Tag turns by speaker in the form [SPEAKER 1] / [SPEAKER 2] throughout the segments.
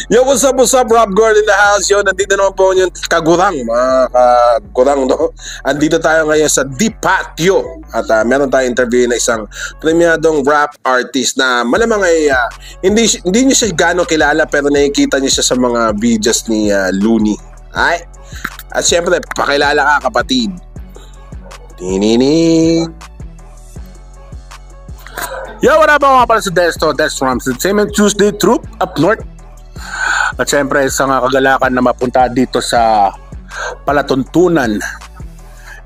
[SPEAKER 1] Yo, what's up, Rob Gord in the house. Yo, nandito naman po yung kagurang, mga kagurang, no? Andito tayo ngayon sa Di Patio. At meron tayong interview na isang premiadong rap artist na malamang ay hindi niyo siya gano'ng kilala pero nakikita niyo siya sa mga videos ni Looney. Ay? At syempre, pakilala ka, kapatid. Tinini.
[SPEAKER 2] Yo, wala ba mga pala sa Destro Rams Entertainment Tuesday Troop up north. At syempre isang kagalakan na mapunta dito sa palatuntunan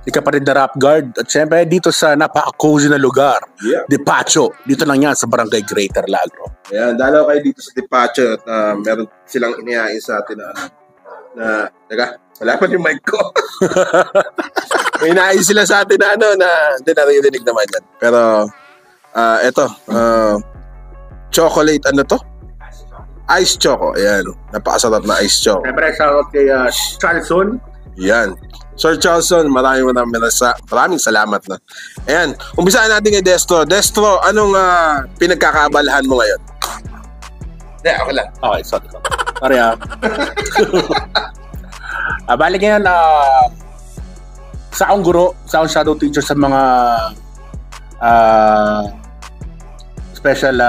[SPEAKER 2] ni kapatid na Rap Guard. At syempre dito sa napaka-cozy na lugar, Di Patio. Dito lang yan sa Barangay Greater Lagro.
[SPEAKER 1] Ayan, dalaw kayo dito sa Di Patio at meron silang inihain sa atin na teka, wala pa yung mic ko. May inahin sila sa atin na hindi narinig naman yan. Pero eto, chocolate, ano to? Ice choco, ayan. Napakasarap na ice choco.
[SPEAKER 2] Siyempre, shoutout kay Charleston.
[SPEAKER 1] Yan. Sir Charleston, maraming salamat na. Ayan, umpisaan natin kay Destro. Destro, anong pinagkakaabalahan mo ngayon?
[SPEAKER 2] Okay lang. Okay, sorry. Sorry balik ngayon, sa akong guro, sa akong shadow teacher sa mga special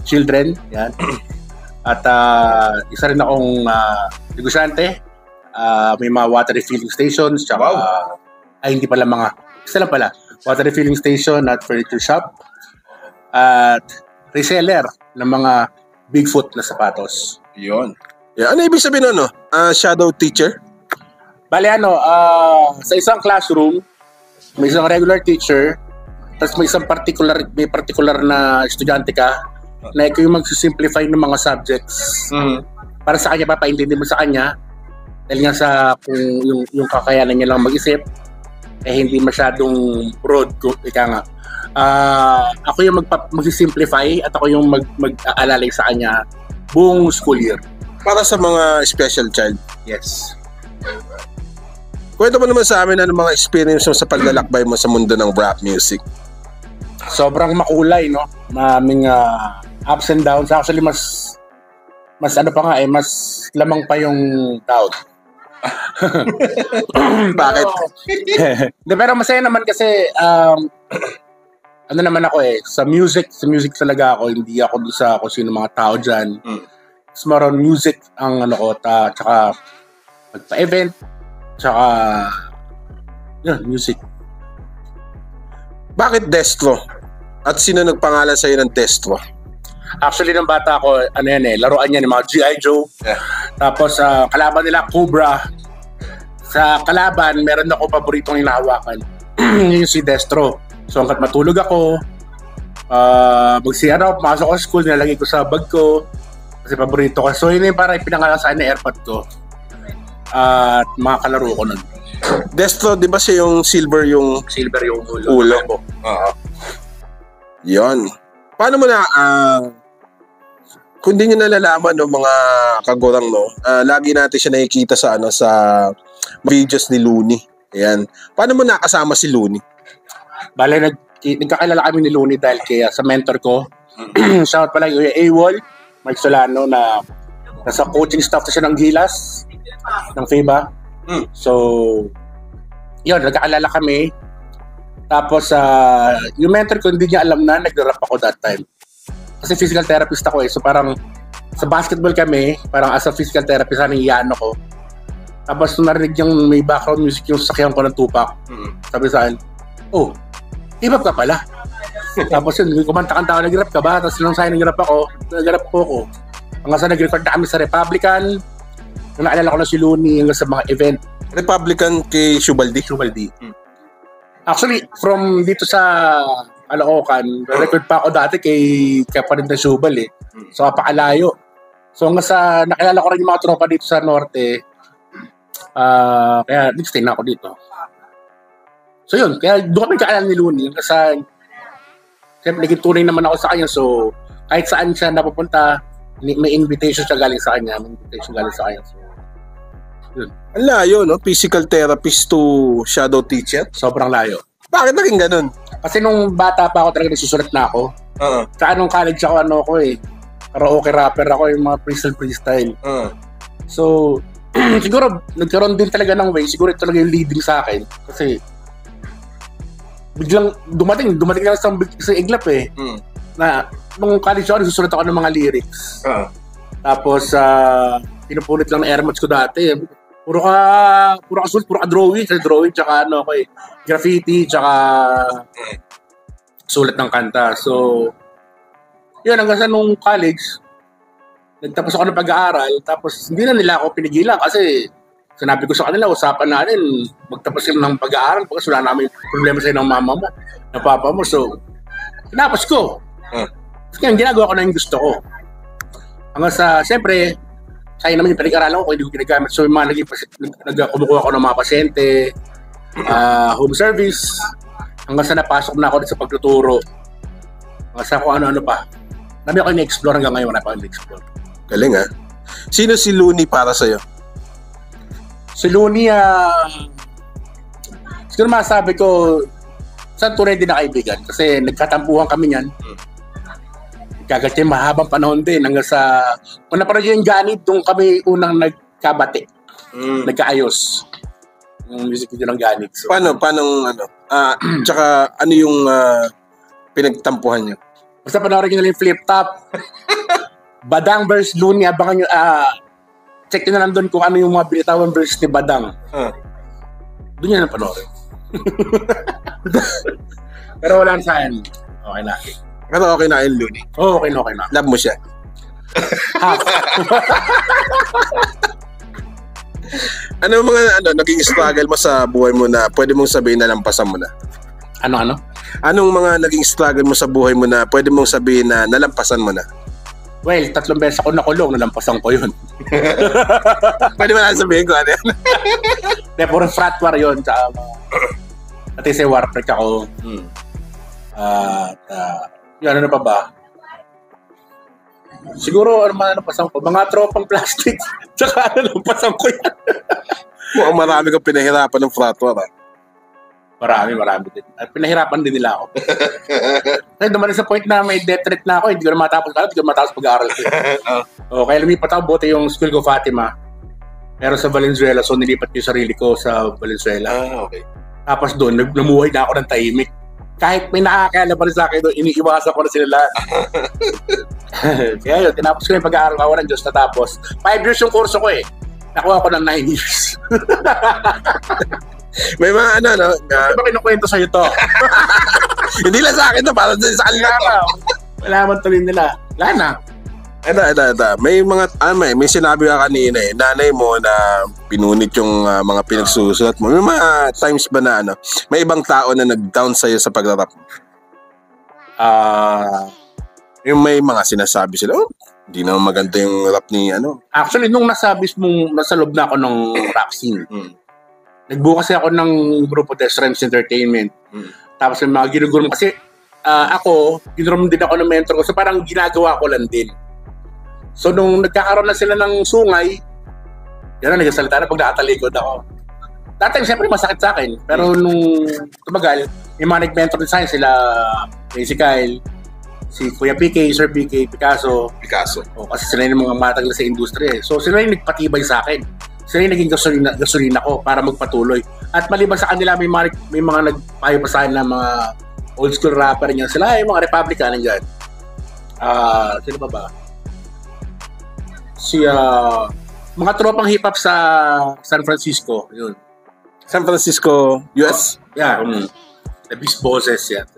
[SPEAKER 2] children, yan. At isa rin akong negosyante. May mga water refilling stations, tsaka hindi pala isa lang pala, water refilling station at furniture shop at reseller ng mga Bigfoot na sapatos.
[SPEAKER 1] Yun. Yeah, ano ibig sabihin nun, shadow teacher?
[SPEAKER 2] Bale sa isang classroom may isang regular teacher, tapos may isang particular na estudyante ka na ikaw yung magsisimplify ng mga subjects para sa kanya, papaintindi mo sa kanya dahil nga sa kung yung kakayanan niya lang mag-isip hindi masyadong broad kung ika nga. Ako yung magsisimplify at ako yung mag-aalalay sa kanya buong school year.
[SPEAKER 1] Para sa mga special child?
[SPEAKER 2] Yes.
[SPEAKER 1] Kwento mo naman sa amin ano mga experience mo sa paglalakbay mo sa mundo ng rap music.
[SPEAKER 2] Sobrang makulay, no? Maraming ups and downs. Actually, mas ano pa nga mas lamang pa yung down.
[SPEAKER 1] Bakit?
[SPEAKER 2] Pero masaya naman kasi ano naman ako sa music talaga ako. Hindi ako doon sa kung sino mga tao dyan. It's more on music ang ano ko, tsaka magpa-event, tsaka music.
[SPEAKER 1] Bakit Destro? At sino nagpangalan sa'yo ng Destro?
[SPEAKER 2] Actually, nung bata ako, laruan yan, yung mga G.I. Joe. Yeah. Tapos, kalaban nila, Cobra. Sa kalaban, meron ako paboritong hinahawakan. Yung si Destro. So, hanggat matulog ako, pumasok ko sa school, nilalagay ko sa bag ko. Kasi paborito ko. So, yun yung parang pinangalan sa akin na airpod ko. At mga kalaro ko nun.
[SPEAKER 1] Destro, di ba siya yung silver yung ulo? Yon. Paano mo na kung di nyo nalalaman ng mga kagurang, no, lagi natin siya nakikita sa sa videos ni Looney. Ayan. Paano mo nakasama si Looney?
[SPEAKER 2] Bale, nagkakilala kami ni Looney dahil sa mentor ko. Shout pala yung AWOL, Mike Solano, na nasa coaching staff na siya ng Gilas, ng FIBA. So, yun, nagkakilala kami. Tapos, yung mentor ko, hindi niya alam na nag-rap ako that time. Kasi physical therapist ako So, parang sa basketball kami, parang as a physical therapist, nangyayaan ako. Tapos, nung narinig yung may background music, yung sakyan ko ng Tupac. Sabi sa akin, hip-hop ka pala. Tapos yun, kumanta-kanta ako, nag-rap ka ba? Tapos nung sa'yo nag-rap ako. Hanggang sa nag-record na kami sa Republican. Nung naalala ko na si Looney hanggang sa mga event.
[SPEAKER 1] Republican kay Shubaldi?
[SPEAKER 2] Actually, from dito sa Caloocan, record pa ako dati kay kapatid na Shubal So, napakalayo. So, hanggang sa nakilala ko rin yung mga tropa dito sa Norte. Kaya stay na ako dito. So, yun. Kaya doon kami kakilala ni Looney. Hanggang sa siyempre, naging tunay naman ako sa kanya. So, kahit saan siya napupunta, may invitation siya galing sa kanya. So, yun.
[SPEAKER 1] Ang layo, no? Physical therapist to shadow teacher?
[SPEAKER 2] Sobrang layo.
[SPEAKER 1] Bakit naging ganun?
[SPEAKER 2] Kasi nung bata pa ako talaga nagsusulat na ako. Saka nung college ako karaoke rapper ako, yung mga freestyle. So, siguro, nagkaroon din talaga ng way. Siguro ito talaga yung leading sa akin. Kasi, biglang dumating lang sa iglap na, nung college ako, nasusulat ako ng mga lyrics. Tapos, pinupunit lang na airmats ko dati. Puro ka drawing, tsaka graffiti, tsaka sulat ng kanta. So, yun, hanggang sa nung college, nagtapos ako ng pag-aaral, tapos hindi na nila ako pinigilan kasi sinabi ko sa kanila, usapan natin, magtapos sila ng pag-aaral kasi wala namin problema sa'yo ng mama mo, ng papa mo. So, tinapos ko. Kasi ginagawa ko na yung gusto ko. Hanggang sa, siyempre, kaya naman yung pinag-aralan ko, hindi ko ginagamit. So, yung mga kumukuha ko ng mga pasyente, home service, hanggang sa napasok na ako sa pagtuturo. Hanggang sa kung ano-ano pa. Dami ako in-explore hanggang ngayon, wala pa ako in-explore.
[SPEAKER 1] Galing Sino si Looney para sa'yo?
[SPEAKER 2] Si Looney, siguro masabi ko, saan tunay din na kaibigan. Kasi nagkatampuhan kami niyan. Gagat yung mahabang panahon din hanggang sa kung naparad yung ganit doon kami unang nagkabati, nagkaayos yung music video ng ganit. So,
[SPEAKER 1] paano tsaka ano yung pinagtampuhan nyo?
[SPEAKER 2] Basta panoorin nyo na yung Flip Top Badang versus Looney, abangan nyo, check nyo na lang doon kung ano yung mga binitawan versus ni Badang. Doon nyo na panoorin. Pero wala sa akin, okay na.
[SPEAKER 1] Pero okay na yung Looney.
[SPEAKER 2] Oo, okay na.
[SPEAKER 1] Love mo siya.
[SPEAKER 2] Half.
[SPEAKER 1] Ano mga naging struggle mo sa buhay mo na pwede mong sabihin na lampasan mo na?
[SPEAKER 2] Ano?
[SPEAKER 1] Anong mga naging struggle mo sa buhay mo na pwede mong sabihin na nalampasan mo na?
[SPEAKER 2] Well, 3 beses ako nakulong, nalampasan ko yun.
[SPEAKER 1] Pwede mo na sabihin ko ano yan?
[SPEAKER 2] De, puro frat war yun. Pati sa warfare ako. Ano na pa ba? Siguro, napasan ko? Mga tropang plastic. Tsaka napasan ko yan.
[SPEAKER 1] Mukhang marami kang pinahirapan ng frat war.
[SPEAKER 2] Marami din. At pinahirapan din nila ako. Kasi dumating sa point na may death threat na ako, hindi ko na matapos pag-aaral ko. Kaya lumipat ako, buti yung school ko, Fatima. Pero sa Valenzuela, so nilipat ko yung sarili ko sa Valenzuela.
[SPEAKER 1] Okay.
[SPEAKER 2] Tapos doon, namuhay na ako ng tahimik. Kahit may nakakala pa rin sa akin doon, iniiwasan ko na sila lahat. Kaya yun, tinapos ko yung pag-aaral ko ng Diyos natapos. 5 years yung kurso ko Nakuha ko ng 9 years.
[SPEAKER 1] May mga
[SPEAKER 2] Di ba kinukwento sa'yo to?
[SPEAKER 1] Hindi lang sa akin to, para sa kanila to.
[SPEAKER 2] Malaman tuloy nila. Wala na.
[SPEAKER 1] Ito. May mga, may sinabi ka kanina nanay mo na pinunit yung mga pinagsusulat mo. May mga times ba na may ibang tao na nag-down sa'yo sa pagrarap mo? Yung may mga sinasabi sila, hindi naman maganda yung rap ni
[SPEAKER 2] Actually, nung nasa loob na ako ng rap scene, nagbukas ako ng grupo Test Rhymes Entertainment. Tapos may mga ginuguro kasi ako, ginuguro din ako ng mentor ko. So parang ginagawa ko lang din. So nung nagkakaroon na sila ng sungay, yan na nagsasalita na pag nakatalikod ako. Dati siyempre masakit sa akin. Pero nung tumagal, may mga nag-mentor din sa akin sila, si Kyle, si Kuya PK, Sir PK, Picasso. Kasi sila yung mga matagal sa industriya. So sila yung nagpatibay sa akin. Sila yung naging gasolina ko para magpatuloy. At maliban sa kanila, may mga nagpayo pa sa akin na mga old school rapper niyan. Sila yung mga Republican nandiyan. Sino pa ba? Mga tropang hip-hop sa San Francisco. Yun.
[SPEAKER 1] San Francisco, US?
[SPEAKER 2] Yeah. The Beast Bosses yan.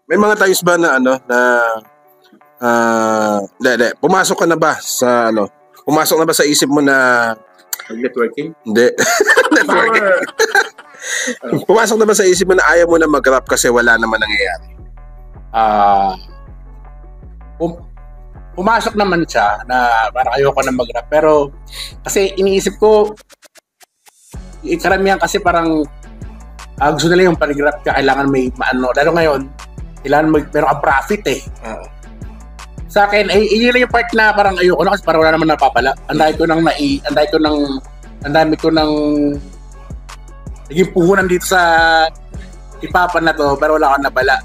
[SPEAKER 1] May mga times ba na pumasok ka na ba sa pumasok na ba sa isip mo na
[SPEAKER 2] networking?
[SPEAKER 1] Hindi. Networking. Pumasok na ba sa isip mo na ayaw mo na mag-rap kasi wala naman nangyayari?
[SPEAKER 2] Pumasok naman siya na parang ayoko na mag-rap. Pero kasi iniisip ko, karamihan kasi parang gusto nila yung pag-rap ka, kailangan may lalo ngayon, kailangan meron ka profit Sa akin, yun lang yung part na parang ayoko na kasi parang wala naman napapala. Ang dami ko ng naging puhunan dito sa ipapan na to pero wala akong nabala.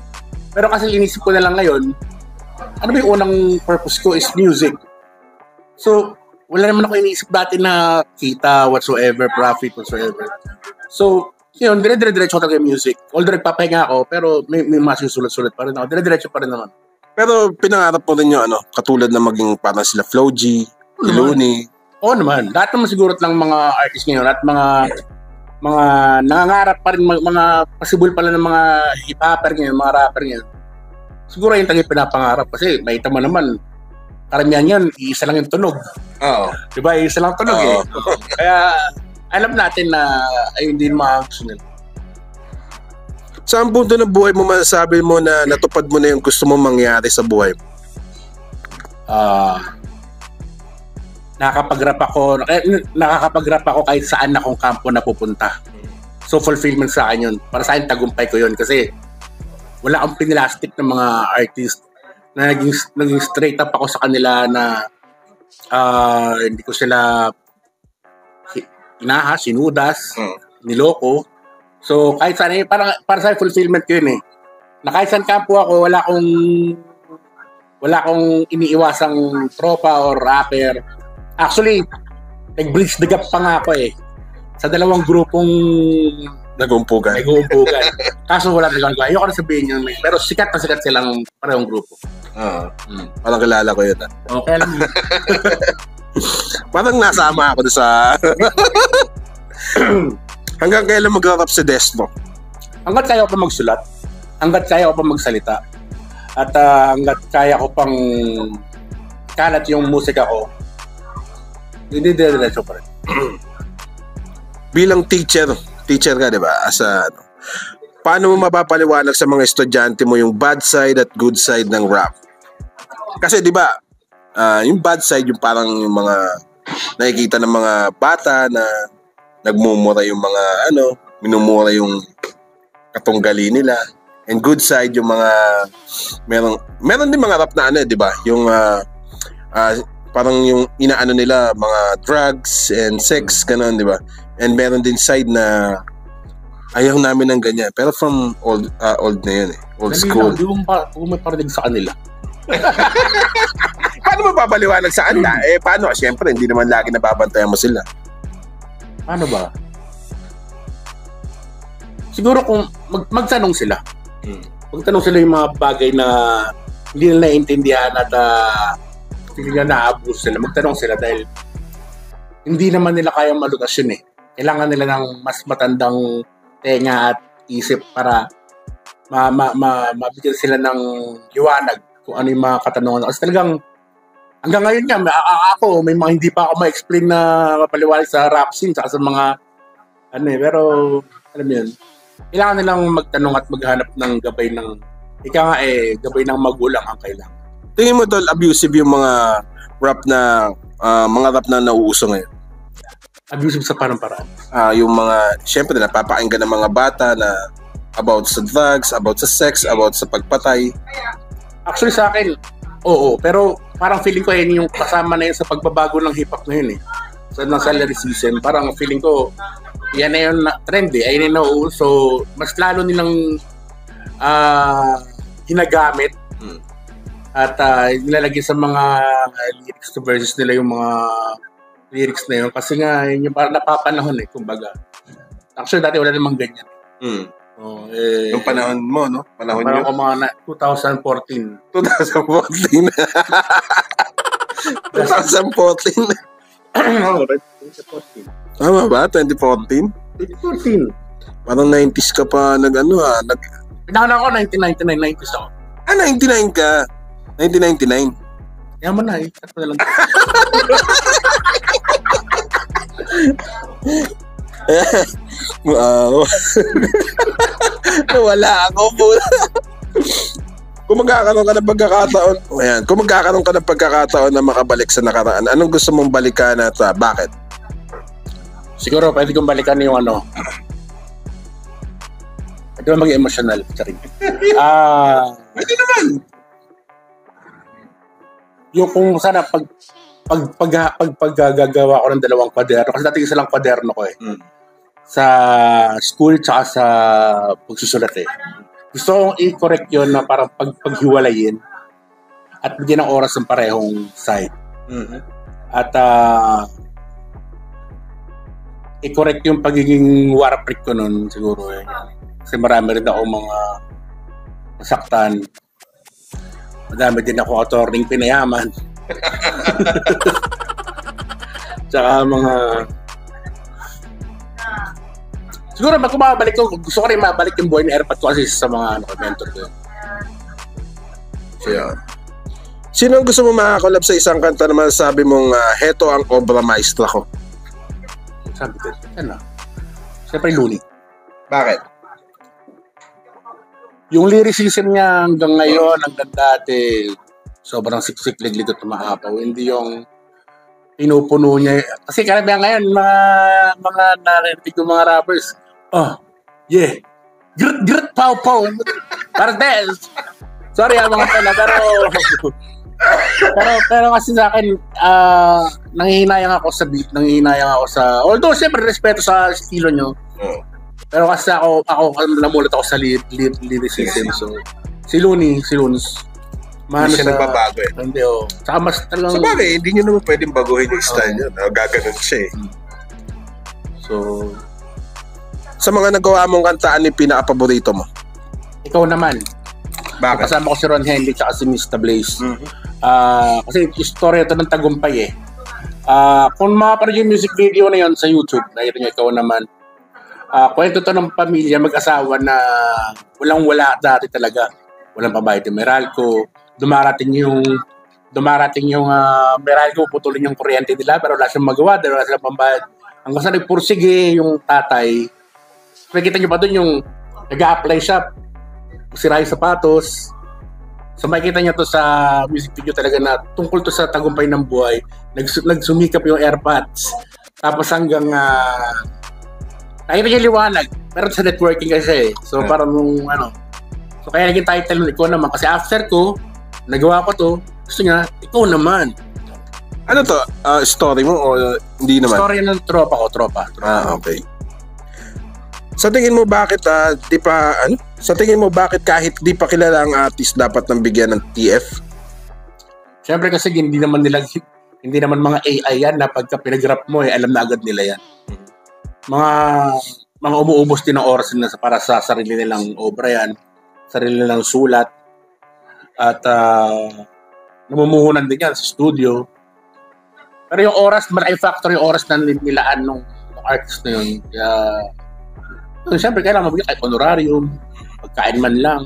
[SPEAKER 2] Pero kasi inisip ko na lang ngayon, ano ba yung unang purpose ko is music. So, wala naman ako iniisip dati na kita whatsoever, profit whatsoever. So, yun, dire-diretso ko talaga yung music. Although nagpapahinga ako, pero may mga susulat-sulat pa rin ako. Dire-diretso pa rin naman.
[SPEAKER 1] Pero pinangarap mo rin yung katulad na maging parang sila Flo G, Looney.
[SPEAKER 2] Oo naman. Lahat naman siguro ng mga artists ngayon, at mga nangangarap pa rin, mga possible pala ng mga hip-hopper ngayon, mga rapper ngayon. Siguro yung talagang pinapangarap kasi may tama naman, karamihan yan, iisa lang yung tunog.
[SPEAKER 1] Oo.
[SPEAKER 2] Diba? Iisa lang tunog eh. Kaya alam natin na ayun din mga gusto nila.
[SPEAKER 1] Saan punto ng buhay mo masasabi mo na natupad mo na yung gusto mo mangyari sa buhay mo?
[SPEAKER 2] Nakakapag-rap ako kahit saan akong kampo na pupunta. So fulfillment sa akin yun. Para sa akin, tagumpay ko yun kasi wala akong pinilastik ng mga artist na naging straight up ako sa kanila na hindi ko sila sinudas, niloko. So kahit saan, para sa fulfillment ko yun eh. Na kahit saan kampo ako, wala akong iniiwasang tropa or rapper. Actually, nag-bridge the gap pa nga ako eh. Sa dalawang grupong
[SPEAKER 1] nag-uumpugan.
[SPEAKER 2] Kaso wala talagang ayoko na sabihin yun. Pero sikat na sikat silang parehong grupo.
[SPEAKER 1] Parang kilala ko yun.
[SPEAKER 2] Okay lang.
[SPEAKER 1] Parang nasama ako sa... Hanggang kailan mag-rap si Desmo?
[SPEAKER 2] Hanggat kaya ko pa magsulat. Hanggat kaya ko pa magsalita. At hanggat kaya ko pang kalat yung musika ko, hindi diretso pa rin.
[SPEAKER 1] Bilang teacher ka, di ba? Paano mo mapapaliwanag sa mga estudyante mo yung bad side at good side ng rap? Kasi di ba, yung bad side, yung parang yung mga nakikita ng mga bata na nagmumura yung mga minumura yung katunggali nila. And good side, yung mga meron din mga rap na di ba? Yung parang yung inaano nila mga drugs and sex, ganun, di ba? And meron din side na ayaw namin ng ganyan. Pero from old na yun eh. Old school.
[SPEAKER 2] Hindi mo may parinig sa kanila.
[SPEAKER 1] Paano mo papaliwanag sa kanila? Paano? Siyempre, hindi naman lagi nababantayan mo sila.
[SPEAKER 2] Paano ba? Siguro kung magtanong sila. Magtanong sila yung mga bagay na hindi nila naiintindihan at hindi nila naabos sila. Magtanong sila dahil hindi naman nila kayang malutas yun eh. Kailangan nila ng mas matandang tenga at isip para mabigyan sila ng liwanag kung ano yung mga katanungan. Kasi talagang hanggang ngayon nga, ako, may mga hindi pa ako ma-explain na mapaliwanag sa rap scene saka sa mga pero alam mo yun, kailangan nilang magtanong at maghanap ng gabay ng gabay ng magulang ang kailangan.
[SPEAKER 1] Tingin mo tol, abusive yung mga rap na nauuso ngayon?
[SPEAKER 2] Abusive sa parang-paraan?
[SPEAKER 1] Yung mga, syempre napapakinggan ng mga bata na about sa drugs, about sa sex, about sa pagpatay.
[SPEAKER 2] Actually sa akin, oo, pero parang feeling ko yun yung kasama na yun sa pagbabago ng hip-hop ngayon eh. So, sa lyricism, parang feeling ko yan na yun trend eh. Ayun na so mas lalo nilang hinagamit at nilalagay sa mga lyrics to verses nila yung mga lyrics na yun. Kasi nga, yun yung parang napapanahon eh, kumbaga. Actually, dati wala namang ganyan.
[SPEAKER 1] Yung panahon mo, no? Panahon nyo?
[SPEAKER 2] Parang mga 2014.
[SPEAKER 1] 2014. 2014.
[SPEAKER 2] Oo, 2014.
[SPEAKER 1] Tama ba? 2014?
[SPEAKER 2] 2014.
[SPEAKER 1] Parang 90s ka pa
[SPEAKER 2] Pinanganak ako 1999, 90s ako.
[SPEAKER 1] 99 ka? 1999?
[SPEAKER 2] Yaman na eh. At na lang.
[SPEAKER 1] Wala ako po. Kung magkakaroon ka ng pagkakataon na makabalik sa nakaraan, anong gusto mong balikan at bakit?
[SPEAKER 2] Siguro pwede kong balikan yung pwede ba maging emotional?
[SPEAKER 1] Pwede naman.
[SPEAKER 2] Yung kung sana paggagawa ko ng dalawang kwaderno, kasi dati isa lang kwaderno ko eh. Sa school tsaka sa pagsusulat eh. Gusto kong i-correct yun na parang paghiwalayin. at bigyan ng oras ng parehong side. At i-correct yung pagiging war freak ko nun siguro. Kasi marami rin ako mga nasaktan. Madami din ako attorney pinayaman. Tsaka mga... Siguro kung mabalik ko, gusto ko rin mabalik yung buhay ni Airpat ko kasi sa mga mentor ko.
[SPEAKER 1] So, yun. Sino ang gusto mo makakolab sa isang kanta naman sabi mong heto ang obra maestra ko?
[SPEAKER 2] Sabi ko, ano? Siyempre Looney.
[SPEAKER 1] Bakit?
[SPEAKER 2] Yung lyricism niya hanggang ngayon, hanggang dati, sobrang siksik, liglig at maapaw. Hindi yung pinupuno niya. Kasi karamihan ngayon, mga narinig yung mga rappers, yeah, grit, pow. Parang dance. Sorry mga pala, pero kasi sa akin, nanghihinayang ako sa beat, although siyempre respeto sa estilo nyo. Pero kasi ako namulat ako sa lyricism. So, si Looney,
[SPEAKER 1] hindi siya nagbabago eh.
[SPEAKER 2] Hindi, Saka mas talagang...
[SPEAKER 1] Sa bagay, hindi nyo naman pwedeng baguhin yung style nyo. Gaganon siya eh.
[SPEAKER 2] So,
[SPEAKER 1] sa mga nagawa mong kanta, ano yung pinaka-paborito mo?
[SPEAKER 2] Ikaw naman.
[SPEAKER 1] Bakit?
[SPEAKER 2] Kasama ko si Ron Henley at si Mr. Blaze. Kasi istorya ito ng tagumpay eh. Kung mapapanood yung music video na yon sa YouTube, nakita nyo, Ikaw Naman. Kwento to ng pamilya, mag-asawa na walang-wala dati talaga. Walang pabayad yung Meralco. Dumarating yung Meralco, putulin yung kuryente nila, pero wala siyang magawa dahil wala silang pambayad. Hanggang sa nagpursige yung tatay, nakikita nyo ba doon yung nag-a-apply siya, sira yung sapatos. So makikita niya to sa music video talaga na tungkol to sa tagumpay ng buhay. Nagsumikap yung AirPods. Tapos hanggang nakita niya liwanag. Pero sa networking kasi So parang So kaya naging title nun, Ikaw Naman. Kasi after ko, nagawa ko to, gusto niya, Ikaw Naman.
[SPEAKER 1] Ano to? Story mo o hindi naman?
[SPEAKER 2] Story ng tropa ko.
[SPEAKER 1] Okay. Sa tingin mo bakit kahit di pa kilala ang artist dapat nang bigyan ng TF?
[SPEAKER 2] Siyempre kasi hindi naman mga AI yan na pagka pinag-rap mo alam na agad nila yan. Mga umuubos din ng oras nila para sa sarili nilang obra yan, sarili nilang sulat, at namumuhunan din yan sa studio. Pero yung oras, malaki factor yung oras na nilaan ng artist na yun. Kaya siyempre kailangan mabigyan kahit honorarium, pagkain man lang.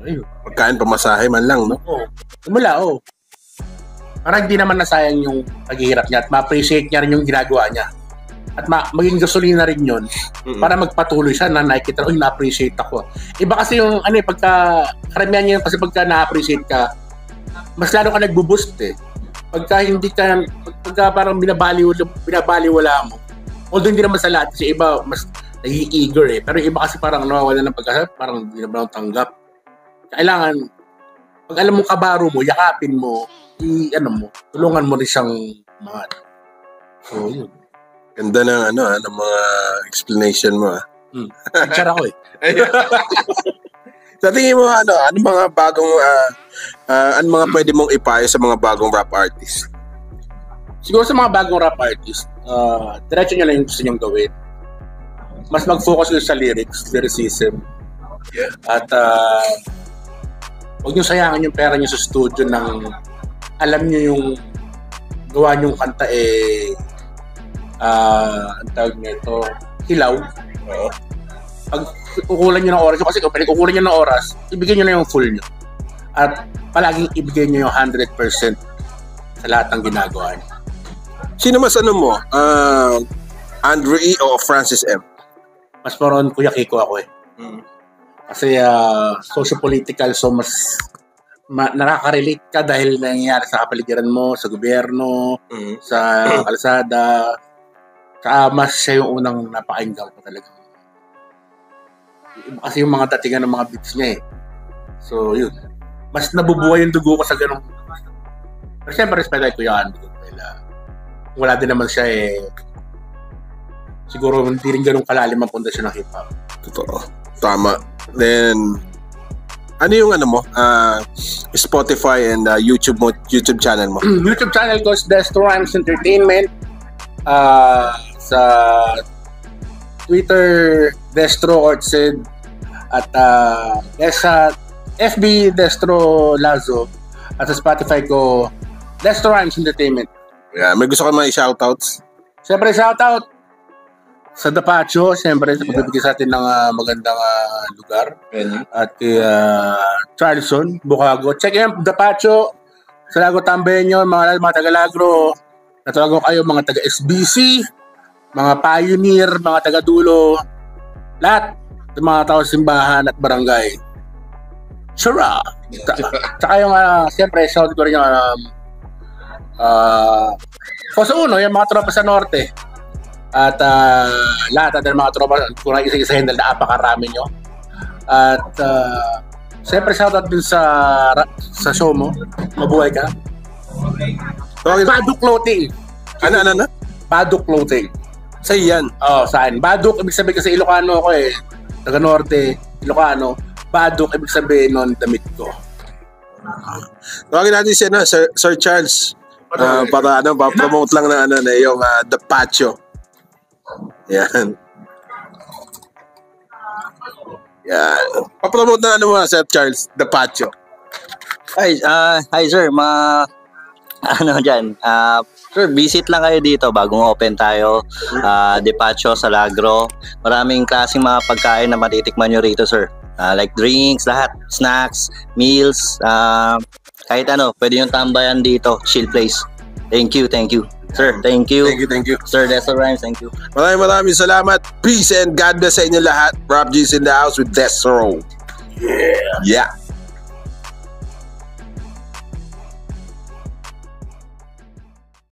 [SPEAKER 2] Ayun.
[SPEAKER 1] Pagkain, pamasahe man lang, no?
[SPEAKER 2] Oo. Parang hindi naman nasayang yung paghihirap niya at ma-appreciate niya rin yung ginagawa niya. At maging gasolina rin yun para magpatuloy siya na nakikita, na-appreciate ako. Iba kasi yung, karamihan niya kasi pagka na-appreciate ka, mas lalo ka nagbo-boost eh. Pagka parang binabaliwala mo. Although hindi naman sa lahat, kasi iba mas naging eager eh. Pero iba kasi parang nawawala ng pagkasal, parang hindi naman tanggap. Kailangan, pag alam mo kabaro mo, yakapin mo, tulungan mo rin siyang mahal. So, yun.
[SPEAKER 1] Ganda ng ng mga explanation mo.
[SPEAKER 2] Picture ako eh.
[SPEAKER 1] Sa tingin mo, ano mga bagong, ano mga pwede mong ipayo sa mga bagong rap artist?
[SPEAKER 2] Siguro sa mga bagong rap artist, diretso nyo lang yung gusto nyong gawin. Mas mag-focus nyo sa lyricism.
[SPEAKER 1] Yeah.
[SPEAKER 2] At huwag nyo sayangin yung pera nyo sa studio ng alam nyo yung gawa nyong kanta ang tawag nito, hilaw. Pag kukulan nyo ng oras, kasi kung kukulan nyo ng oras, ibigay nyo na yung full nyo. At palaging ibigay nyo yung 100% sa lahat ng ginagawa nyo.
[SPEAKER 1] Sino mas mo? Andrew E. o Francis M?
[SPEAKER 2] Mas parang Kuya Kiko ako eh. Kasi socio-political, so mas nakaka-relate ka dahil nangyayari sa kapaligiran mo, sa gobyerno, sa kalsada. Mas siya yung unang napakinggan ko talaga. Kasi yung mga datingan ng mga beats niya eh. So yun. Mas nabubuhay yung dugo ko sa ganung. Pero siyempre respeto ko yan. Wala din naman siya siguro hindi rin ganun kalalim ang pundasyon ng hip-hop.
[SPEAKER 1] Totoo. Tama. Then, Ano yung ano mo? Spotify and YouTube channel mo?
[SPEAKER 2] YouTube channel ko is Destro Rhymes Entertainment. Sa Twitter, Destro Ortsid. At sa FB, Destro Lazo. At sa Spotify ko, Destro Rhymes Entertainment.
[SPEAKER 1] Yeah, may gusto ko mga shoutouts.
[SPEAKER 2] Siyempre, shoutout sa Dapacho, siyempre, sa pagbibigay sa atin ng magandang lugar. At kay Charleston, Bukago. Check in Dapacho, sa Lago Tambeño, mga taga-Lagro, natawagan ko kayo, mga taga-SBC, mga pioneer, mga taga-dulo, lahat ng mga tao simbahan at barangay. Sura! Tsaka yung, siyempre, shoutout ko rin yung Koso uno, yung mga tropa sa norte. At lahat ng mga tropa, kung nakikisa-isahin dahil napakarami nyo. At siyempre shoutout din sa show mo. Mabuhay ka. Baduk Clothing.
[SPEAKER 1] Ano?
[SPEAKER 2] Baduk Clothing.
[SPEAKER 1] Sa yan?
[SPEAKER 2] Oo, saan? Baduk, ibig sabihin kasi Ilocano ako eh. Taga Norte, Ilocano. Baduk, ibig sabihin nun, damit ko.
[SPEAKER 1] Tawagin natin siya na, Sir Charles. Para pa-promote lang na yung The Patio. Yan. Yan. Pa-promote na mo, Sir Charles, The Patio.
[SPEAKER 3] Hi sir, dyan. Sir, visit lang kayo dito, bagong open tayo. Depacho sa Lagro. Maraming klaseng mga pagkain na matitikman nyo rito, sir. Like drinks, lahat, snacks, meals, kahit ano, pwede yung tambayan dito, chill place. Thank you. Sir, thank you.
[SPEAKER 1] Thank you.
[SPEAKER 3] Sir Destro Rhymes, thank you.
[SPEAKER 1] Maraming salamat. Peace and God bless sa inyo lahat. Rob G's in the house with Destro. Yeah.